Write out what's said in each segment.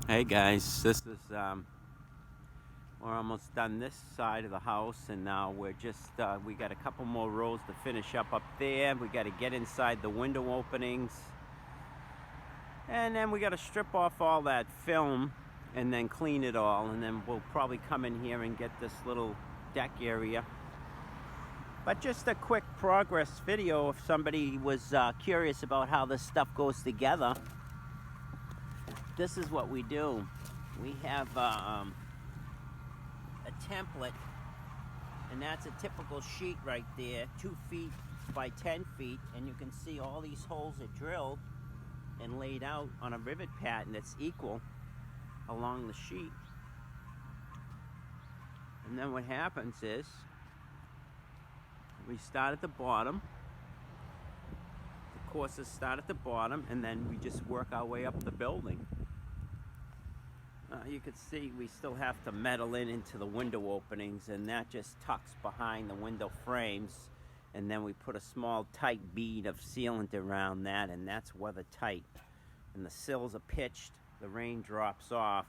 Hey guys, this is we're almost done this side of the house, and now we're just we got a couple more rows to finish up there. We got to get inside the window openings, and then we got to strip off all that film and then clean it all, and then we'll probably come in here and get this little deck area. But just a quick progress video if somebody was curious about how this stuff goes together. This is what we do. We have a template, and that's a typical sheet right there, 2 feet by 10 feet, and you can see all these holes are drilled and laid out on a rivet pattern that's equal along the sheet. And then what happens is we start at the bottom. The courses start at the bottom, and then we just work our way up the building. You can see we still have to metal into the window openings, and that just tucks behind the window frames, and then we put a small tight bead of sealant around that, and that's weather tight. And the sills are pitched, the rain drops off.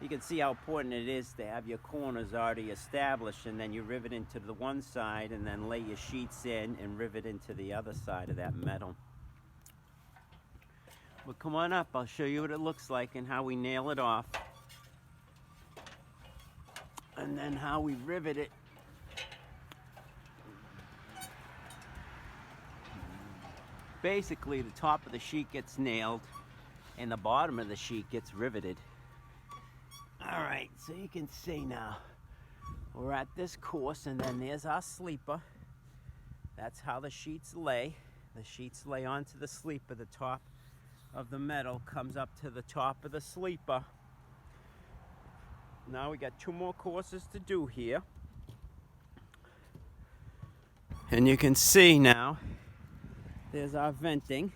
You can see how important it is to have your corners already established, and then you rivet into the one side and then lay your sheets in and rivet into the other side of that metal. Well, come on up, I'll show you what it looks like and how we nail it off, and then how we rivet it. Basically, the top of the sheet gets nailed and the bottom of the sheet gets riveted. Alright, so you can see now we're at this course, and then there's our sleeper. That's how the sheets lay. The sheets lay onto the sleeper. The top of the metal comes up to the top of the sleeper. Now we got 2 more courses to do here, and you can see now there's our venting.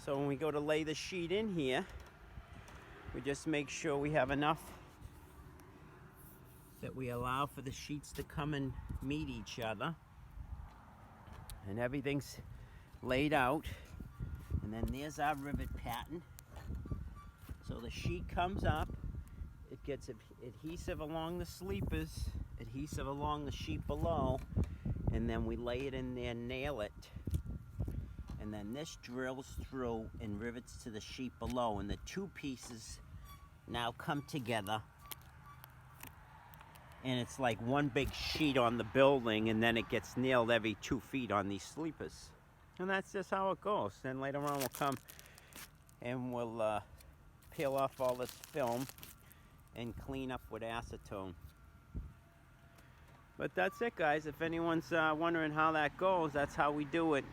So when we go to lay the sheet in here, we just make sure we have enough that we allow for the sheets to come and meet each other, and everything's laid out. And then there's our rivet pattern. So the sheet comes up, it gets adhesive along the sleepers, adhesive along the sheet below, and then we lay it in there, nail it, and then this drills through and rivets to the sheet below, and the 2 pieces now come together, and it's like one big sheet on the building, and then it gets nailed every 2 feet on these sleepers. And that's just how it goes. Then later on we'll come and we'll peel off all this film and clean up with acetone. But that's it, guys. If anyone's wondering how that goes, that's how we do it.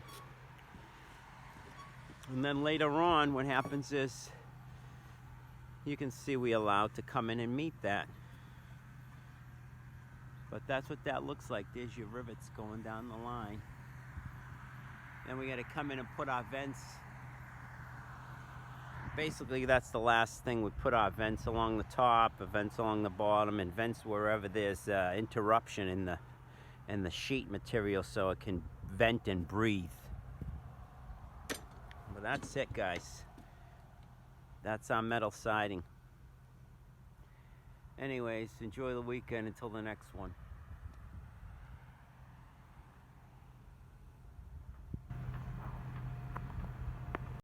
And then later on what happens is you can see we allow to come in and meet that. But that's what that looks like. There's your rivets going down the line. Then we got to come in and put our vents. Basically, that's the last thing. We put our vents along the top, vents along the bottom, and vents wherever there's interruption in the sheet material, so it can vent and breathe. But that's it, guys. That's our metal siding. Anyways, enjoy the weekend until the next one.